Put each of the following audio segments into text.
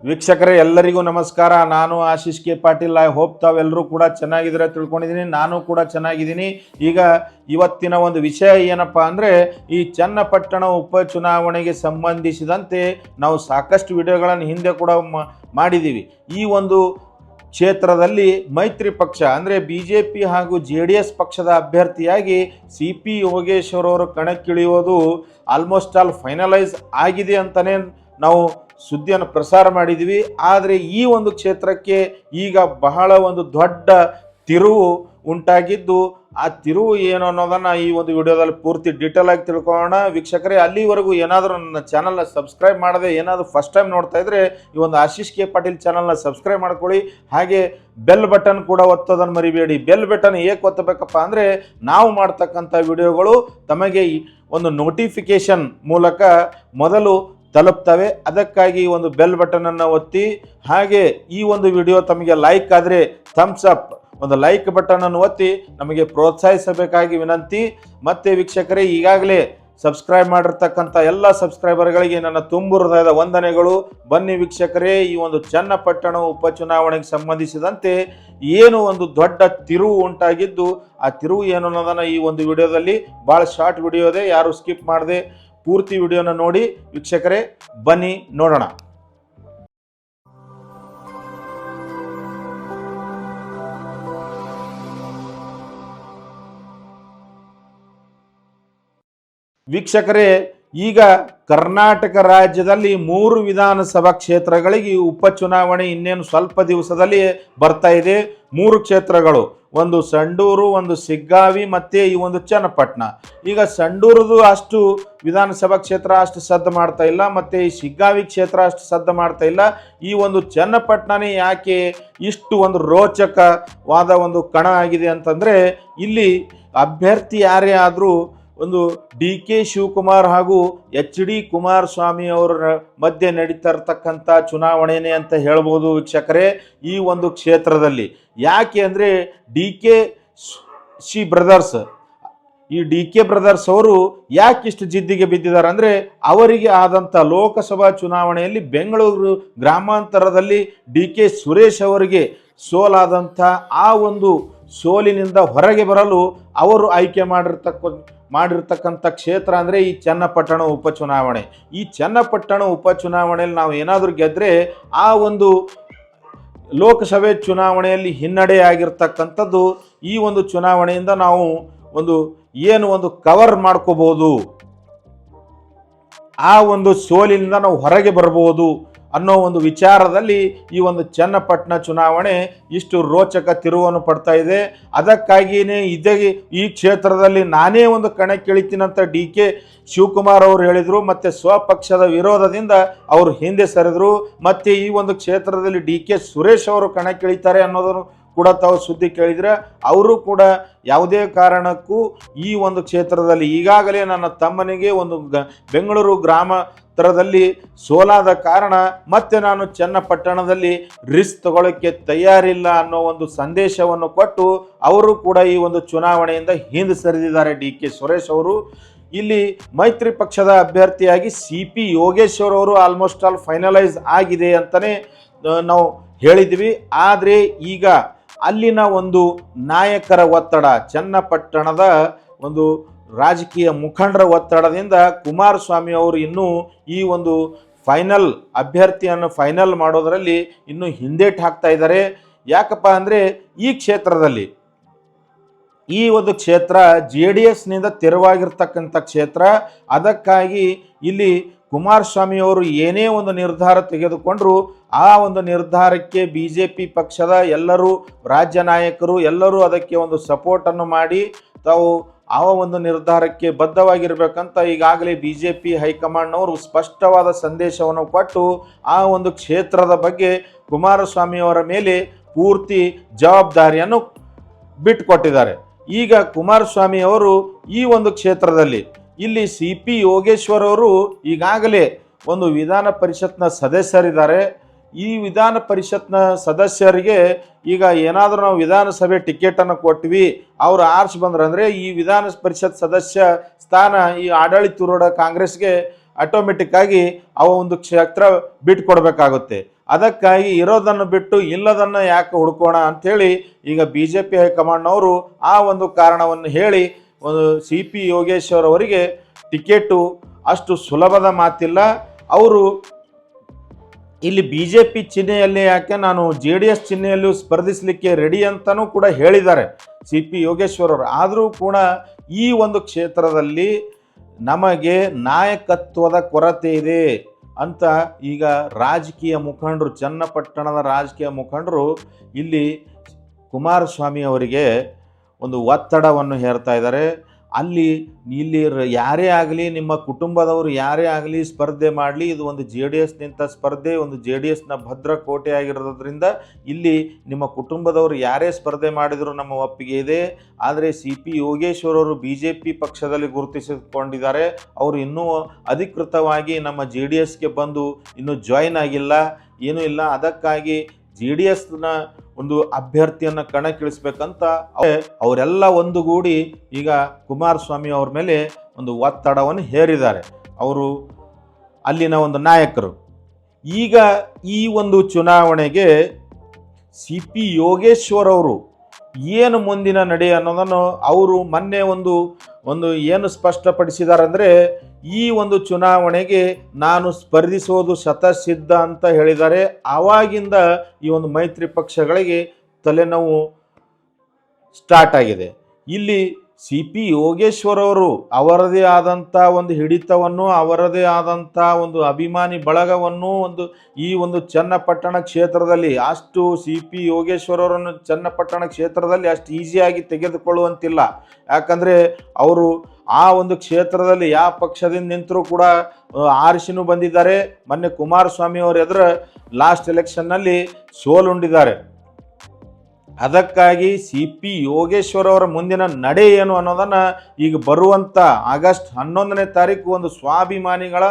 ವೀಕ್ಷಕರೇ ಎಲ್ಲರಿಗೂ ನಮಸ್ಕಾರ. ನಾನು Ashish K Patil. I hope ತಾವೆಲ್ಲರೂ ಕೂಡ ಚೆನ್ನಾಗಿದ್ರೆ ತಿಳ್ಕೊಂಡಿದ್ದೀನಿ. ನಾನು ಕೂಡ ಚೆನ್ನಾಗಿದ್ದೀನಿ. ಈಗ ಇವತ್ತಿನ ಒಂದು ವಿಷಯ ಏನಪ್ಪ ಅಂದರೆ, ಈ ಚನ್ನಪಟ್ಟಣ ಉಪಚುನಾವಣೆಗೆ ಸಂಬಂಧಿಸಿದಂತೆ ನಾವು ಸಾಕಷ್ಟು ವಿಡಿಯೋಗಳನ್ನು ಹಿಂದೆ ಕೂಡ ಮಾಡಿದ್ದೀವಿ. ಈ ಒಂದು ಕ್ಷೇತ್ರದಲ್ಲಿ ಮೈತ್ರಿ ಪಕ್ಷ ಅಂದರೆ BJP ಹಾಗೂ JDS ಪಕ್ಷದ ಅಭ್ಯರ್ಥಿಯಾಗಿ CP ಯೋಗೇಶ್ವರ್ ಅವರು ಕಣಕ್ಕಿಳಿಯೋದು ಆಲ್ಮೋಸ್ಟ್ ಆಲ್ ಫೈನಲೈಸ್ ಆಗಿದೆ ಅಂತಲೇ ನಾವು ಸುದ್ದಿಯನ್ನು ಪ್ರಸಾರ ಮಾಡಿದ್ದೀವಿ. ಆದರೆ ಈ ಒಂದು ಕ್ಷೇತ್ರಕ್ಕೆ ಈಗ ಬಹಳ ಒಂದು ದೊಡ್ಡ ತಿರುವು ಉಂಟಾಗಿದ್ದು, ಆ ತಿರುವು ಏನು ಅನ್ನೋದನ್ನು ಈ ಒಂದು ವಿಡಿಯೋದಲ್ಲಿ ಪೂರ್ತಿ ಡೀಟೇಲ್ ಆಗಿ ತಿಳ್ಕೊಳ್ಳೋಣ. ವೀಕ್ಷಕರೇ, ಅಲ್ಲಿವರೆಗೂ ಏನಾದರೂ ನನ್ನ ಚಾನಲ್ನ ಸಬ್ಸ್ಕ್ರೈಬ್ ಮಾಡದೆ ಏನಾದರೂ ಫಸ್ಟ್ ಟೈಮ್ ನೋಡ್ತಾ ಇದ್ದರೆ ಈ ಒಂದು ಆಶೀಶ್ ಕೆ ಪಾಟೀಲ್ ಚಾನಲ್ನ ಸಬ್ಸ್ಕ್ರೈಬ್ ಮಾಡ್ಕೊಳ್ಳಿ. ಹಾಗೆ ಬೆಲ್ ಬಟನ್ ಕೂಡ ಒತ್ತೋದನ್ನು ಮರಿಬೇಡಿ. ಬೆಲ್ ಬಟನ್ ಏಕೆ ಒತ್ತಬೇಕಪ್ಪ ಅಂದರೆ, ನಾವು ಮಾಡ್ತಕ್ಕಂಥ ವಿಡಿಯೋಗಳು ತಮಗೆ ಒಂದು ನೋಟಿಫಿಕೇಶನ್ ಮೂಲಕ ಮೊದಲು ತಲುಪ್ತವೆ. ಅದಕ್ಕಾಗಿ ಒಂದು ಬೆಲ್ ಬಟನನ್ನು ಒತ್ತಿ, ಹಾಗೆ ಈ ಒಂದು ವಿಡಿಯೋ ತಮಗೆ ಲೈಕ್ ಆದರೆ ಥಮ್ಸ್ ಅಪ್ ಒಂದು ಲೈಕ್ ಬಟನನ್ನು ಒತ್ತಿ ನಮಗೆ ಪ್ರೋತ್ಸಾಹಿಸಬೇಕಾಗಿ ವಿನಂತಿ. ಮತ್ತು ವೀಕ್ಷಕರೇ, ಈಗಾಗಲೇ ಸಬ್ಸ್ಕ್ರೈಬ್ ಮಾಡಿರ್ತಕ್ಕಂಥ ಎಲ್ಲ ಸಬ್ಸ್ಕ್ರೈಬರ್ಗಳಿಗೆ ನನ್ನ ತುಂಬು ಹೃದಯದ ವಂದನೆಗಳು. ಬನ್ನಿ ವೀಕ್ಷಕರೇ, ಈ ಒಂದು ಚನ್ನಪಟ್ಟಣ ಉಪಚುನಾವಣೆಗೆ ಸಂಬಂಧಿಸಿದಂತೆ ಏನು ಒಂದು ದೊಡ್ಡ ತಿರುವು ಉಂಟಾಗಿದ್ದು, ಆ ತಿರುವು ಏನು ಅನ್ನೋದನ್ನು ಈ ಒಂದು ವಿಡಿಯೋದಲ್ಲಿ ಭಾಳ ಶಾರ್ಟ್ ವಿಡಿಯೋ ಇದೆ, ಯಾರು ಸ್ಕಿಪ್ ಮಾಡದೆ ಪೂರ್ತಿ ವಿಡಿಯೋನ ನೋಡಿ. ವೀಕ್ಷಕರೇ, ಬನ್ನಿ ನೋಡೋಣ. ವೀಕ್ಷಕರೇ, ಈಗ ಕರ್ನಾಟಕ ರಾಜ್ಯದಲ್ಲಿ 3 ವಿಧಾನಸಭಾ ಕ್ಷೇತ್ರಗಳಿಗೆ ಉಪಚುನಾವಣೆ ಇನ್ನೇನು ಸ್ವಲ್ಪ ದಿವಸದಲ್ಲಿ ಬರ್ತಾ ಇದೆ. 3 ಕ್ಷೇತ್ರಗಳು, ಒಂದು ಸಂಡೂರು, ಒಂದು ಸಿಗ್ಗಾವಿ ಮತ್ತು ಈ ಒಂದು ಚನ್ನಪಟ್ಟಣ. ಈಗ ಸಂಡೂರದು ಅಷ್ಟು ವಿಧಾನಸಭಾ ಕ್ಷೇತ್ರ ಅಷ್ಟು ಸದ್ದು ಮಾಡ್ತಾ ಇಲ್ಲ, ಮತ್ತು ಈ ಸಿಗ್ಗಾವಿ ಕ್ಷೇತ್ರ ಅಷ್ಟು ಸದ್ದು ಮಾಡ್ತಾ ಇಲ್ಲ. ಈ ಒಂದು ಚನ್ನಪಟ್ಟಣನೇ ಯಾಕೆ ಇಷ್ಟು ಒಂದು ರೋಚಕವಾದ ಒಂದು ಕಣ ಆಗಿದೆ ಅಂತಂದರೆ, ಇಲ್ಲಿ ಅಭ್ಯರ್ಥಿ ಯಾರೇ ಆದರೂ ಒಂದು DK ಶಿವಕುಮಾರ್ ಹಾಗೂ HD ಕುಮಾರಸ್ವಾಮಿ ಅವರ ಮಧ್ಯೆ ನಡೀತಾ ಇರತಕ್ಕಂಥ ಚುನಾವಣೆನೇ ಅಂತ ಹೇಳ್ಬೋದು ವೀಕ್ಷಕರೇ. ಈ ಒಂದು ಕ್ಷೇತ್ರದಲ್ಲಿ ಯಾಕೆ ಅಂದರೆ, DK ಬ್ರದರ್ಸ್, ಈ DK ಬ್ರದರ್ಸ್ ಅವರು ಯಾಕೆ ಇಷ್ಟು ಜಿದ್ದಿಗೆ ಬಿದ್ದಿದ್ದಾರೆ ಅಂದರೆ, ಅವರಿಗೆ ಆದಂಥ ಲೋಕಸಭಾ ಚುನಾವಣೆಯಲ್ಲಿ ಬೆಂಗಳೂರು ಗ್ರಾಮಾಂತರದಲ್ಲಿ DK ಸುರೇಶ್ ಅವರಿಗೆ ಸೋಲಾದಂಥ ಆ ಒಂದು ಸೋಲಿನಿಂದ ಹೊರಗೆ ಬರಲು ಅವರು ಆಯ್ಕೆ ಮಾಡಿರ್ತಕ್ಕಂಥ ಕ್ಷೇತ್ರ ಅಂದರೆ ಈ ಚನ್ನಪಟ್ಟಣ ಉಪಚುನಾವಣೆ. ಈ ಚನ್ನಪಟ್ಟಣ ಉಪಚುನಾವಣೆಯಲ್ಲಿ ನಾವು ಏನಾದರೂ ಗೆದ್ದರೆ ಆ ಒಂದು ಲೋಕಸಭೆ ಚುನಾವಣೆಯಲ್ಲಿ ಹಿನ್ನಡೆ ಆಗಿರ್ತಕ್ಕಂಥದ್ದು ಈ ಒಂದು ಚುನಾವಣೆಯಿಂದ ನಾವು ಒಂದು ಕವರ್ ಮಾಡ್ಕೋಬಹುದು, ಆ ಒಂದು ಸೋಲಿನಿಂದ ನಾವು ಹೊರಗೆ ಬರ್ಬೋದು ಅನ್ನೋ ಒಂದು ವಿಚಾರದಲ್ಲಿ ಈ ಒಂದು ಚನ್ನಪಟ್ಟಣ ಚುನಾವಣೆ ಇಷ್ಟು ರೋಚಕ ತಿರುವನ್ನು ಪಡ್ತಾ ಇದೆ. ಅದಕ್ಕಾಗಿಯೇ ಈ ಕ್ಷೇತ್ರದಲ್ಲಿ ನಾನೇ ಒಂದು ಕಣಕ್ಕಿಳಿತೀನಂತ DK ಶಿವಕುಮಾರ್ ಅವರು ಹೇಳಿದರು, ಮತ್ತು ಸ್ವಪಕ್ಷದ ವಿರೋಧದಿಂದ ಅವರು ಹಿಂದೆ ಸರಿದರು. ಮತ್ತು ಈ ಒಂದು ಕ್ಷೇತ್ರದಲ್ಲಿ DK ಸುರೇಶ್ ಅವರು ಕಣಕ್ಕಿಳಿತಾರೆ ಅನ್ನೋದನ್ನು ಕೂಡ ತಾವು ಸುದ್ದಿ ಕೇಳಿದರೆ, ಅವರು ಕೂಡ ಯಾವುದೇ ಕಾರಣಕ್ಕೂ ಈ ಒಂದು ಕ್ಷೇತ್ರದಲ್ಲಿ ಈಗಾಗಲೇ ನನ್ನ ತಮ್ಮನಿಗೆ ಒಂದು ಬೆಂಗಳೂರು ಗ್ರಾಮಾಂತರದಲ್ಲಿ ಸೋಲಾದ ಕಾರಣ ಮತ್ತೆ ನಾನು ಚನ್ನಪಟ್ಟಣದಲ್ಲಿ ರಿಸ್ಕ್ ತಗೊಳ್ಳೋಕ್ಕೆ ತಯಾರಿಲ್ಲ ಅನ್ನೋ ಒಂದು ಸಂದೇಶವನ್ನು ಕೊಟ್ಟು ಅವರು ಕೂಡ ಈ ಒಂದು ಚುನಾವಣೆಯಿಂದ ಹಿಂದೆ ಸರಿದಿದ್ದಾರೆ DK ಸುರೇಶ್ ಅವರು. ಇಲ್ಲಿ ಮೈತ್ರಿ ಪಕ್ಷದ ಅಭ್ಯರ್ಥಿಯಾಗಿ CP ಯೋಗೇಶ್ವರ್ ಅವರು ಆಲ್ಮೋಸ್ಟ್ ಆಲ್ ಫೈನಲೈಸ್ ಆಗಿದೆ ಅಂತಲೇ ನಾವು ಹೇಳಿದ್ವಿ. ಆದರೆ ಈಗ ಅಲ್ಲಿನ ಒಂದು ನಾಯಕರ ಒತ್ತಡ, ಚನ್ನಪಟ್ಟಣದ ಒಂದು ರಾಜಕೀಯ ಮುಖಂಡರ ಒತ್ತಡದಿಂದ ಕುಮಾರಸ್ವಾಮಿ ಅವರು ಇನ್ನೂ ಈ ಒಂದು ಅಭ್ಯರ್ಥಿಯನ್ನು ಫೈನಲ್ ಮಾಡೋದರಲ್ಲಿ ಇನ್ನೂ ಹಿಂದೇಟು ಹಾಕ್ತಾ ಇದ್ದಾರೆ. ಯಾಕಪ್ಪ ಅಂದರೆ, ಈ ಕ್ಷೇತ್ರದಲ್ಲಿ ಈ ಒಂದು ಕ್ಷೇತ್ರ JDSನಿಂದ ತೆರವಾಗಿರ್ತಕ್ಕಂಥ ಕ್ಷೇತ್ರ. ಅದಕ್ಕಾಗಿ ಇಲ್ಲಿ ಕುಮಾರಸ್ವಾಮಿ ಅವರು ಏನೇ ಒಂದು ನಿರ್ಧಾರ ತೆಗೆದುಕೊಂಡರೂ ಆ ಒಂದು ನಿರ್ಧಾರಕ್ಕೆ BJP ಪಕ್ಷದ ಎಲ್ಲರೂ ರಾಜ್ಯ ನಾಯಕರು ಎಲ್ಲರೂ ಅದಕ್ಕೆ ಒಂದು ಸಪೋರ್ಟನ್ನು ಮಾಡಿ ತಾವು ಆ ಒಂದು ನಿರ್ಧಾರಕ್ಕೆ ಬದ್ಧವಾಗಿರಬೇಕಂತ ಈಗಾಗಲೇ BJP ಹೈಕಮಾಂಡ್ನವರು ಸ್ಪಷ್ಟವಾದ ಸಂದೇಶವನ್ನು ಕೊಟ್ಟು ಆ ಒಂದು ಕ್ಷೇತ್ರದ ಬಗ್ಗೆ ಕುಮಾರಸ್ವಾಮಿಯವರ ಮೇಲೆ ಪೂರ್ತಿ ಜವಾಬ್ದಾರಿಯನ್ನು ಬಿಟ್ಟುಕೊಟ್ಟಿದ್ದಾರೆ. ಈಗ ಕುಮಾರಸ್ವಾಮಿ ಅವರು ಈ ಒಂದು ಕ್ಷೇತ್ರದಲ್ಲಿ ಇಲ್ಲಿ CP ಯೋಗೇಶ್ವರ್ ಅವರು ಈಗಾಗಲೇ ಒಂದು ವಿಧಾನ ಪರಿಷತ್ನ ಸದಸ್ಯರಿದ್ದಾರೆ. ಈ ವಿಧಾನ ಪರಿಷತ್ನ ಸದಸ್ಯರಿಗೆ ಈಗ ಏನಾದರೂ ನಾವು ವಿಧಾನಸಭೆ ಟಿಕೆಟನ್ನು ಕೊಟ್ವಿ, ಅವರು ಆರ್ಚ್ ಬಂದ್ರಂದರೆ ಈ ವಿಧಾನ ಪರಿಷತ್ ಸದಸ್ಯ ಸ್ಥಾನ ಈ ಆಡಳಿತಾರೂಢ ಕಾಂಗ್ರೆಸ್ಗೆ ಆಟೋಮೆಟಿಕ್ ಆಗಿ ಒಂದು ಕ್ಷೇತ್ರ ಬಿಟ್ಟುಕೊಡ್ಬೇಕಾಗುತ್ತೆ. ಅದಕ್ಕಾಗಿ ಇರೋದನ್ನು ಬಿಟ್ಟು ಇಲ್ಲದನ್ನು ಯಾಕೆ ಹುಡ್ಕೋಣ ಅಂಥೇಳಿ ಈಗ ಬಿ ಜೆ ಪಿ ಹೈಕಮಾಂಡ್ನವರು ಆ ಒಂದು ಕಾರಣವನ್ನು ಹೇಳಿ ಒಂದು ಸಿ ಪಿ ಯೋಗೇಶ್ವರ್ ಅವರಿಗೆ ಟಿಕೆಟು ಅಷ್ಟು ಸುಲಭದ ಮಾತಿಲ್ಲ. ಅವರು ಇಲ್ಲಿ ಬಿ ಜೆ ಪಿ ಚಿಹ್ನೆಯಲ್ಲಿ ಯಾಕೆ ನಾನು ಜೆ ಡಿ ಎಸ್ ಚಿಹ್ನೆಯಲ್ಲೂ ಸ್ಪರ್ಧಿಸಲಿಕ್ಕೆ ರೆಡಿ ಅಂತಲೂ ಕೂಡ ಹೇಳಿದ್ದಾರೆ ಸಿ ಪಿ ಯೋಗೇಶ್ವರ್ ಅವರು. ಆದರೂ ಕೂಡ ಈ ಒಂದು ಕ್ಷೇತ್ರದಲ್ಲಿ ನಮಗೆ ನಾಯಕತ್ವದ ಕೊರತೆ ಇದೆ ಅಂತ ಈಗ ರಾಜಕೀಯ ಮುಖಂಡರು, ಚನ್ನಪಟ್ಟಣದ ರಾಜಕೀಯ ಮುಖಂಡರು ಇಲ್ಲಿ ಕುಮಾರಸ್ವಾಮಿ ಅವರಿಗೆ ಒಂದು ಒತ್ತಡವನ್ನು ಹೇರ್ತಾ ಇದ್ದಾರೆ. ಇಲ್ಲಿ ಯಾರೇ ಆಗಲಿ, ನಿಮ್ಮ ಕುಟುಂಬದವರು ಯಾರೇ ಆಗಲಿ ಸ್ಪರ್ಧೆ ಮಾಡಲಿ, ಇದು ಒಂದು ಜೆ ಡಿ ಎಸ್ನಿಂದ ಸ್ಪರ್ಧೆ, ಒಂದು ಜೆ ಡಿ ಎಸ್ನ ಭದ್ರಕೋಟೆ ಆಗಿರೋದ್ರಿಂದ ಇಲ್ಲಿ ನಿಮ್ಮ ಕುಟುಂಬದವರು ಯಾರೇ ಸ್ಪರ್ಧೆ ಮಾಡಿದರೂ ನಮ್ಮ ಒಪ್ಪಿಗೆ ಇದೆ. ಆದರೆ ಸಿ ಪಿ ಯೋಗೇಶ್ವರ್ ಅವರು ಬಿ ಜೆ ಪಿ ಪಕ್ಷದಲ್ಲಿ ಗುರುತಿಸಿಕೊಂಡಿದ್ದಾರೆ. ಅವರು ಇನ್ನೂ ಅಧಿಕೃತವಾಗಿ ನಮ್ಮ ಜೆ ಡಿ ಎಸ್ಗೆ ಬಂದು ಇನ್ನೂ ಜಾಯಿನ್ ಆಗಿಲ್ಲ, ಏನೂ ಇಲ್ಲ. ಅದಕ್ಕಾಗಿ ಜೆ ಡಿ ಎಸ್ನ ಒಂದು ಅಭ್ಯರ್ಥಿಯನ್ನು ಕಣಕ್ಕಿಳಿಸ್ಬೇಕಂತ ಅವರೆಲ್ಲ ಒಂದುಗೂಡಿ ಈಗ ಕುಮಾರಸ್ವಾಮಿ ಅವ್ರ ಮೇಲೆ ಒಂದು ಒತ್ತಡವನ್ನು ಹೇರಿದ್ದಾರೆ, ಅವರು ಅಲ್ಲಿನ ಒಂದು ನಾಯಕರು. ಈಗ ಈ ಒಂದು ಚುನಾವಣೆಗೆ ಸಿ ಪಿ ಯೋಗೇಶ್ವರ್ ಅವರು ಏನು ಮುಂದಿನ ನಡೆ ಅನ್ನೋದನ್ನು ಅವರು ಮೊನ್ನೆ ಒಂದು ಏನು ಸ್ಪಷ್ಟಪಡಿಸಿದ್ದಾರೆ ಅಂದರೆ, ಈ ಒಂದು ಚುನಾವಣೆಗೆ ನಾನು ಸ್ಪರ್ಧಿಸೋದು ಶತಸಿದ್ಧ ಅಂತ ಹೇಳಿದ್ದಾರೆ. ಆವಾಗಿಂದ ಈ ಒಂದು ಮೈತ್ರಿ ಪಕ್ಷಗಳಿಗೆ ತಲೆನೋವು ಸ್ಟಾರ್ಟ್ ಆಗಿದೆ. ಇಲ್ಲಿ ಸಿ ಪಿ ಯೋಗೇಶ್ವರ್ ಅವರು ಅವರದೇ ಆದಂಥ ಒಂದು ಹಿಡಿತವನ್ನು, ಅವರದೇ ಆದಂಥ ಒಂದು ಅಭಿಮಾನಿ ಬಳಗವನ್ನು ಈ ಒಂದು ಚನ್ನಪಟ್ಟಣ ಕ್ಷೇತ್ರದಲ್ಲಿ ಅಷ್ಟು ಸಿ ಪಿ ಯೋಗೇಶ್ವರ್ ಅವರನ್ನು ಚನ್ನಪಟ್ಟಣ ಕ್ಷೇತ್ರದಲ್ಲಿ ಅಷ್ಟು ಈಸಿಯಾಗಿ ತೆಗೆದುಕೊಳ್ಳುವಂತಿಲ್ಲ. ಯಾಕಂದರೆ ಅವರು ಆ ಒಂದು ಕ್ಷೇತ್ರದಲ್ಲಿ ಯಾವ ಪಕ್ಷದಿಂದ ನಿಂತರೂ ಕೂಡ ಆರಿಸಿನೂ ಬಂದಿದ್ದಾರೆ. ಮೊನ್ನೆ ಕುಮಾರಸ್ವಾಮಿ ಅವರು ಎದುರು ಲಾಸ್ಟ್ ಎಲೆಕ್ಷನ್ನಲ್ಲಿ ಸೋಲುಂಡಿದ್ದಾರೆ. ಅದಕ್ಕಾಗಿ ಸಿ ಪಿ ಯೋಗೇಶ್ವರ್ ಅವರ ಮುಂದಿನ ನಡೆ ಏನು ಅನ್ನೋದನ್ನು ಈಗ ಬರುವಂಥ ಆಗಸ್ಟ್ 11ನೇ ತಾರೀಕು ಒಂದು ಸ್ವಾಭಿಮಾನಿಗಳ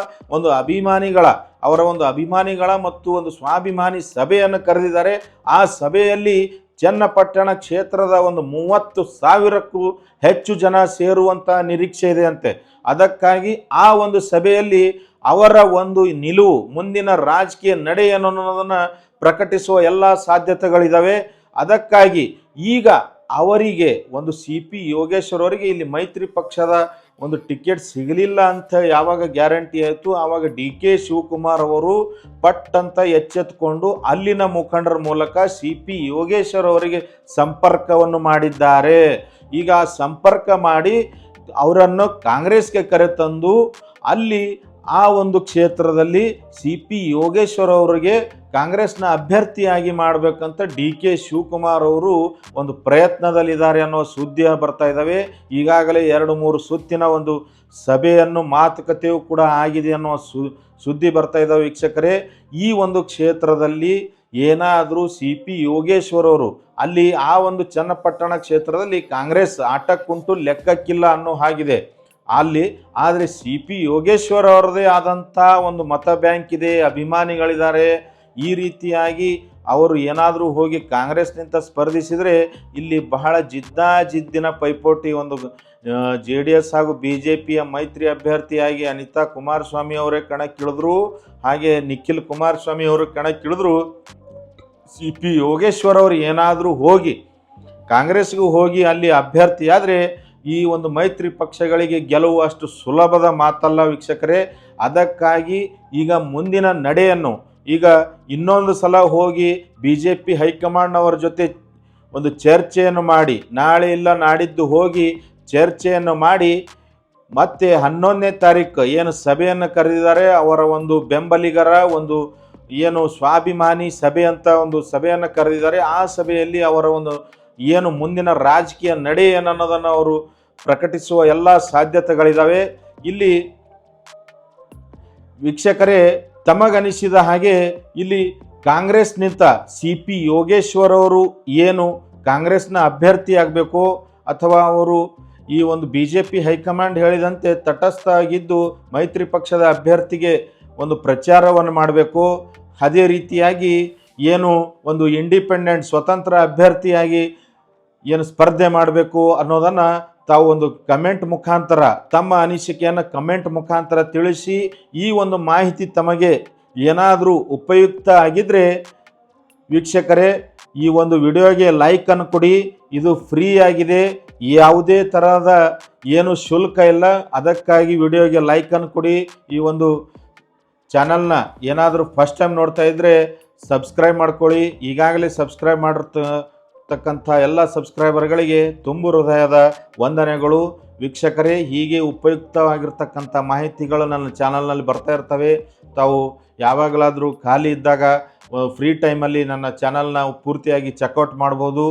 ಅವರ ಒಂದು ಅಭಿಮಾನಿಗಳ ಮತ್ತು ಒಂದು ಸ್ವಾಭಿಮಾನಿ ಸಭೆಯನ್ನು ಕರೆದಿದ್ದಾರೆ. ಆ ಸಭೆಯಲ್ಲಿ ಚನ್ನಪಟ್ಟಣ ಕ್ಷೇತ್ರದ ಒಂದು 30,000ಕ್ಕೂ ಹೆಚ್ಚು ಜನ ಸೇರುವಂಥ ನಿರೀಕ್ಷೆ ಇದೆ ಅಂತೆ. ಅದಕ್ಕಾಗಿ ಆ ಒಂದು ಸಭೆಯಲ್ಲಿ ಅವರ ಒಂದು ನಿಲುವು, ಮುಂದಿನ ರಾಜಕೀಯ ನಡೆ ಅನ್ನೋದನ್ನು ಪ್ರಕಟಿಸುವ ಎಲ್ಲ ಸಾಧ್ಯತೆಗಳಿದ್ದಾವೆ. ಅದಕ್ಕಾಗಿ ಈಗ ಅವರಿಗೆ ಒಂದು ಸಿ ಪಿ ಯೋಗೇಶ್ವರ್ ಅವರಿಗೆ ಇಲ್ಲಿ ಮೈತ್ರಿ ಪಕ್ಷದ ಒಂದು ಟಿಕೆಟ್ ಸಿಗಲಿಲ್ಲ ಅಂತ ಯಾವಾಗ ಗ್ಯಾರಂಟಿ ಆಯಿತು, ಆವಾಗ ಡಿ ಕೆ ಶಿವಕುಮಾರ್ ಅವರು ಪಟ್ ಅಂತ ಎಚ್ಚೆತ್ತುಕೊಂಡು ಅಲ್ಲಿನ ಮುಖಂಡರ ಮೂಲಕ ಸಿ ಪಿ ಯೋಗೇಶ್ವರ್ ಅವರಿಗೆ ಸಂಪರ್ಕವನ್ನು ಮಾಡಿದ್ದಾರೆ. ಈಗ ಸಂಪರ್ಕ ಮಾಡಿ ಅವರನ್ನು ಕಾಂಗ್ರೆಸ್ಗೆ ಕರೆತಂದು ಅಲ್ಲಿ ಆ ಒಂದು ಕ್ಷೇತ್ರದಲ್ಲಿ ಸಿ ಪಿ ಯೋಗೇಶ್ವರ್ ಅವರಿಗೆ ಕಾಂಗ್ರೆಸ್ನ ಅಭ್ಯರ್ಥಿಯಾಗಿ ಮಾಡಬೇಕಂತ ಡಿ ಕೆ ಶಿವಕುಮಾರ್ ಅವರು ಒಂದು ಪ್ರಯತ್ನದಲ್ಲಿದ್ದಾರೆ ಅನ್ನೋ ಸುದ್ದಿ ಬರ್ತಾ ಇದ್ದಾವೆ. ಈಗಾಗಲೇ 2-3 ಸುತ್ತಿನ ಒಂದು ಸಭೆಯನ್ನು ಮಾತುಕತೆಯೂ ಕೂಡ ಆಗಿದೆ ಅನ್ನೋ ಸುದ್ದಿ ಬರ್ತಾ ಇದ್ದಾವೆ. ವೀಕ್ಷಕರೇ, ಈ ಒಂದು ಕ್ಷೇತ್ರದಲ್ಲಿ ಏನಾದರೂ ಸಿ ಪಿ ಯೋಗೇಶ್ವರ್ ಅವರು ಅಲ್ಲಿ ಆ ಒಂದು ಚನ್ನಪಟ್ಟಣ ಕ್ಷೇತ್ರದಲ್ಲಿ ಕಾಂಗ್ರೆಸ್ ಆಟಕ್ಕುಂಟು ಲೆಕ್ಕಕ್ಕಿಲ್ಲ ಅನ್ನೋ ಹಾಗಿದೆ ಅಲ್ಲಿ. ಆದರೆ ಸಿ ಪಿ ಯೋಗೇಶ್ವರ್ ಅವರದೇ ಆದಂಥ ಒಂದು ಮತ ಬ್ಯಾಂಕ್ ಇದೆ, ಅಭಿಮಾನಿಗಳಿದ್ದಾರೆ. ಈ ರೀತಿಯಾಗಿ ಅವರು ಏನಾದರೂ ಹೋಗಿ ಕಾಂಗ್ರೆಸ್ನಿಂದ ಸ್ಪರ್ಧಿಸಿದರೆ ಇಲ್ಲಿ ಬಹಳ ಜಿದ್ದಿನ ಪೈಪೋಟಿ, ಒಂದು ಜೆ ಡಿ ಎಸ್ ಹಾಗೂ ಬಿ ಜೆ ಪಿಯ ಮೈತ್ರಿ ಅಭ್ಯರ್ಥಿಯಾಗಿ ಅನಿತಾ ಕುಮಾರಸ್ವಾಮಿ ಅವರೇ ಕಣಕ್ಕಿಳಿದ್ರು, ಹಾಗೆ ನಿಖಿಲ್ ಕುಮಾರಸ್ವಾಮಿ ಅವರು ಕಣಕ್ಕಿಳಿದ್ರು. ಸಿ ಪಿ ಯೋಗೇಶ್ವರ್ ಅವರು ಏನಾದರೂ ಹೋಗಿ ಕಾಂಗ್ರೆಸ್ಗೂ ಹೋಗಿ ಅಲ್ಲಿ ಅಭ್ಯರ್ಥಿಯಾದರೆ ಈ ಒಂದು ಮೈತ್ರಿ ಪಕ್ಷಗಳಿಗೆ ಗೆಲುವು ಅಷ್ಟು ಸುಲಭದ ಮಾತಲ್ಲ ವೀಕ್ಷಕರೇ. ಅದಕ್ಕಾಗಿ ಈಗ ಮುಂದಿನ ನಡೆಯನ್ನು ಈಗ ಇನ್ನೊಂದು ಸಲ ಹೋಗಿ ಬಿ ಜೆ ಪಿ ಹೈಕಮಾಂಡ್ನವರ ಜೊತೆ ಒಂದು ಚರ್ಚೆಯನ್ನು ಮಾಡಿ, ನಾಳೆ ಇಲ್ಲ ನಾಡಿದ್ದು ಹೋಗಿ ಚರ್ಚೆಯನ್ನು ಮಾಡಿ ಮತ್ತೆ 11ನೇ ತಾರೀಕು ಏನು ಸಭೆಯನ್ನು ಕರೆದಿದ್ದಾರೆ, ಅವರ ಒಂದು ಬೆಂಬಲಿಗರ ಒಂದು ಏನು ಸ್ವಾಭಿಮಾನಿ ಸಭೆ ಅಂತ ಒಂದು ಸಭೆಯನ್ನು ಕರೆದಿದ್ದಾರೆ. ಆ ಸಭೆಯಲ್ಲಿ ಅವರ ಒಂದು ಏನು ಮುಂದಿನ ರಾಜಕೀಯ ನಡೆ ಏನನ್ನೋದನ್ನು ಅವರು ಪ್ರಕಟಿಸುವ ಎಲ್ಲ ಸಾಧ್ಯತೆಗಳಿದ್ದಾವೆ. ಇಲ್ಲಿ ವೀಕ್ಷಕರೇ, ತಮಗನಿಸಿದ ಹಾಗೆ ಇಲ್ಲಿ ಕಾಂಗ್ರೆಸ್ನಿಂದ ಸಿ ಪಿ ಯೋಗೇಶ್ವರ್ ಅವರು ಏನು ಕಾಂಗ್ರೆಸ್ನ ಅಭ್ಯರ್ಥಿ ಆಗಬೇಕು ಅಥವಾ ಅವರು ಈ ಒಂದು ಬಿ ಜೆ ಪಿ ಹೈಕಮಾಂಡ್ ಹೇಳಿದಂತೆ ತಟಸ್ಥ ಆಗಿದ್ದು ಮೈತ್ರಿ ಪಕ್ಷದ ಅಭ್ಯರ್ಥಿಗೆ ಒಂದು ಪ್ರಚಾರವನ್ನು ಮಾಡಬೇಕು, ಅದೇ ರೀತಿಯಾಗಿ ಏನು ಒಂದು ಇಂಡಿಪೆಂಡೆಂಟ್ ಸ್ವತಂತ್ರ ಅಭ್ಯರ್ಥಿಯಾಗಿ ಏನು ಸ್ಪರ್ಧೆ ಮಾಡಬೇಕು ಅನ್ನೋದನ್ನು ತಾವು ಒಂದು ಕಮೆಂಟ್ ಮುಖಾಂತರ ತಮ್ಮ ಅನಿಸಿಕೆಯನ್ನು ಕಮೆಂಟ್ ಮುಖಾಂತರ ತಿಳಿಸಿ ಈ ಒಂದು ಮಾಹಿತಿ ತಮಗೆ ಏನಾದರೂ ಉಪಯುಕ್ತ ಆಗಿದ್ದರೆ ವೀಕ್ಷಕರೇ ಈ ಒಂದು ವಿಡಿಯೋಗೆ ಲೈಕನ್ನು ಕೊಡಿ. ಇದು ಫ್ರೀ ಆಗಿದೆ, ಯಾವುದೇ ಥರದ ಏನು ಶುಲ್ಕ ಇಲ್ಲ. ಅದಕ್ಕಾಗಿ ವಿಡಿಯೋಗೆ ಲೈಕನ್ನು ಕೊಡಿ. ಈ ಒಂದು ಚಾನಲ್ನ ಏನಾದರೂ ಫಸ್ಟ್ ಟೈಮ್ ನೋಡ್ತಾ ಇದ್ದರೆ ಸಬ್ಸ್ಕ್ರೈಬ್ ಮಾಡ್ಕೊಳ್ಳಿ. ಈಗಾಗಲೇ ಸಬ್ಸ್ಕ್ರೈಬ್ ಮಾಡಿರ್ತಕ್ಕಂಥ ಎಲ್ಲ ಸಬ್ಸ್ಕ್ರೈಬರ್ಗಳಿಗೆ ತುಂಬು ಹೃದಯದ ವಂದನೆಗಳು. ವೀಕ್ಷಕರೇ, ಹೀಗೆ ಉಪಯುಕ್ತವಾಗಿರ್ತಕ್ಕಂಥ ಮಾಹಿತಿಗಳು ನನ್ನ ಚಾನಲ್ನಲ್ಲಿ ಬರ್ತಾ ಇರ್ತವೆ. ತಾವು ಯಾವಾಗಲಾದರೂ ಖಾಲಿ ಇದ್ದಾಗ ಫ್ರೀ ಟೈಮಲ್ಲಿ ನನ್ನ ಚಾನಲ್ನ ಪೂರ್ತಿಯಾಗಿ ಚೆಕ್ಔಟ್ ಮಾಡ್ಬೋದು.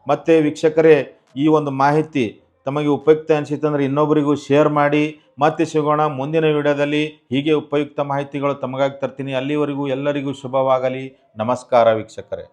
ಮತ್ತು ವೀಕ್ಷಕರೇ, ಈ ಒಂದು ಮಾಹಿತಿ ತಮಗೆ ಉಪಯುಕ್ತ ಅನಿಸಿತಂದರೆ ಇನ್ನೊಬ್ಬರಿಗೂ ಶೇರ್ ಮಾಡಿ. ಮತ್ತೆ ಸಿಗೋಣ ಮುಂದಿನ ವಿಡಿಯೋದಲ್ಲಿ. ಹೀಗೆ ಉಪಯುಕ್ತ ಮಾಹಿತಿಗಳು ತಮಗಾಗಿ ತರ್ತೀನಿ. ಅಲ್ಲಿವರೆಗೂ ಎಲ್ಲರಿಗೂ ಶುಭವಾಗಲಿ. ನಮಸ್ಕಾರ ವೀಕ್ಷಕರೇ.